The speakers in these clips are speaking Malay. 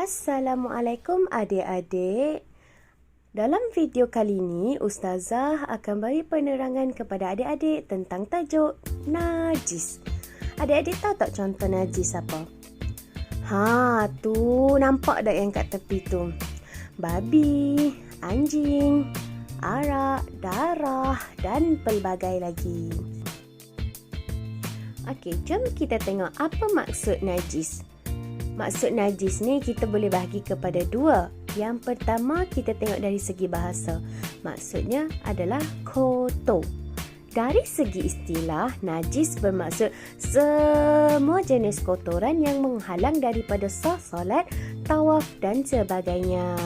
Assalamualaikum adik-adik. Dalam video kali ini, Ustazah akan beri penerangan kepada adik-adik tentang tajuk najis. Adik-adik tahu tak contoh najis apa? Tu nampak tak yang kat tepi tu? Babi, anjing, arak, darah dan pelbagai lagi. Okey, jom kita tengok apa maksud najis. Maksud najis ni kita boleh bahagi kepada dua. Yang pertama kita tengok dari segi bahasa. Maksudnya adalah kotor. Dari segi istilah, najis bermaksud semua jenis kotoran yang menghalang daripada sah solat, tawaf dan sebagainya.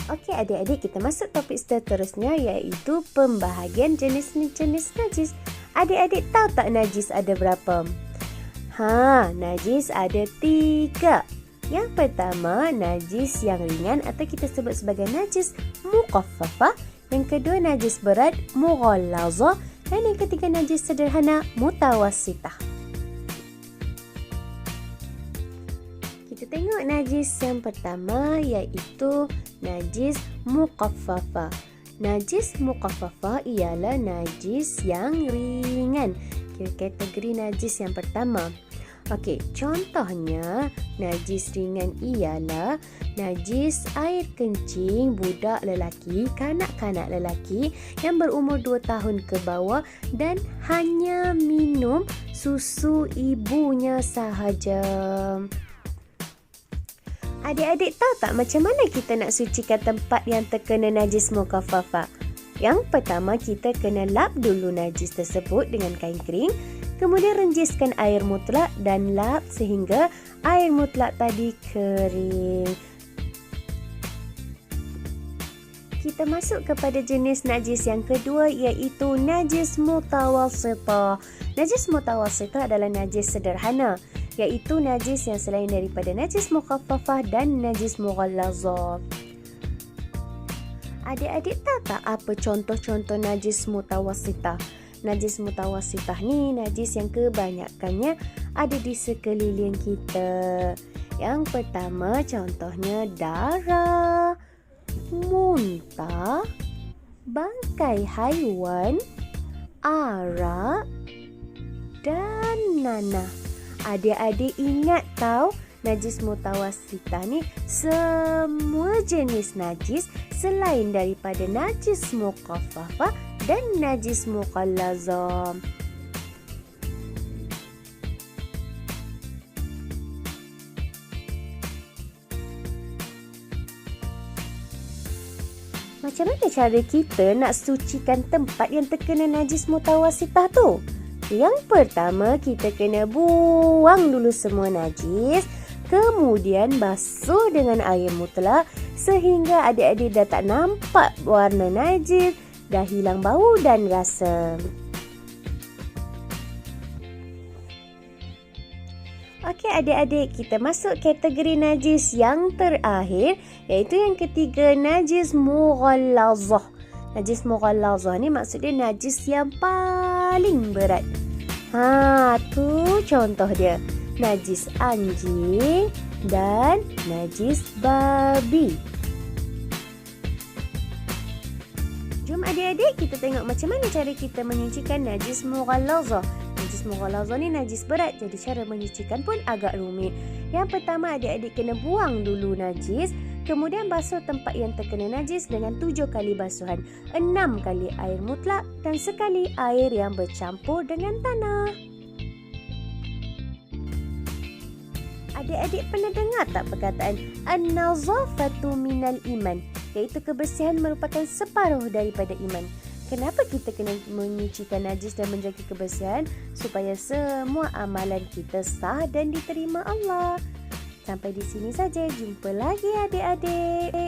Okey adik-adik, kita masuk topik seterusnya iaitu pembahagian jenis-jenis najis. Adik-adik tahu tak najis ada berapa? Najis ada 3. Yang pertama, najis yang ringan atau kita sebut sebagai najis muqaffafah. Yang kedua, najis berat mughallazah. Dan yang ketiga, najis sederhana mutawassitah. Kita tengok najis yang pertama iaitu najis muqaffafah. Najis muqaffafah ialah najis yang ringan. Kategori najis yang pertama. Okey, contohnya najis ringan ialah najis air kencing budak lelaki, kanak-kanak lelaki yang berumur 2 tahun ke bawah dan hanya minum susu ibunya sahaja. Adik-adik tahu tak macam mana kita nak sucikan tempat yang terkena najis muqaffafah? Yang pertama, kita kena lap dulu najis tersebut dengan kain kering. Kemudian renjiskan air mutlak dan lap sehingga air mutlak tadi kering. Kita masuk kepada jenis najis yang kedua iaitu najis mutawassitah. Najis mutawassitah adalah najis sederhana, iaitu najis yang selain daripada najis muqaffafah dan najis mughallazah. Adik-adik tahu tak apa contoh-contoh najis mutawassitah? Najis mutawassitah ni najis yang kebanyakannya ada di sekeliling kita. Yang pertama contohnya darah, muntah, bangkai haiwan, arak dan nanah. Adik-adik ingat tahu najis mutawassitah ni semua jenis najis selain daripada najis muqaffafah dan najis mughallazah. Macam mana cara kita nak sucikan tempat yang terkena najis mutawassitah tu? Yang pertama, kita kena buang dulu semua najis. Kemudian basuh dengan air mutlak sehingga adik-adik dah tak nampak warna najis, dah hilang bau dan rasa. Okey adik-adik, kita masuk kategori najis yang terakhir iaitu yang ketiga, najis mughallazah. Najis mughallazah ni maksudnya najis yang paling berat. Tu contoh dia. Najis anjing dan najis babi. Jom adik-adik kita tengok macam mana cara kita menyucikan najis mughallazah. Najis mughallazah ni najis berat, jadi cara menyucikan pun agak rumit. Yang pertama, adik-adik kena buang dulu najis, kemudian basuh tempat yang terkena najis dengan 7 kali basuhan, 6 kali air mutlak dan sekali air yang bercampur dengan tanah. Adik-adik pernah dengar tak perkataan an-nazafatu minal iman, iaitu kebersihan merupakan separuh daripada iman. Kenapa kita kena menyucikan najis dan menjaga kebersihan? Supaya semua amalan kita sah dan diterima Allah. Sampai di sini saja. Jumpa lagi adik-adik.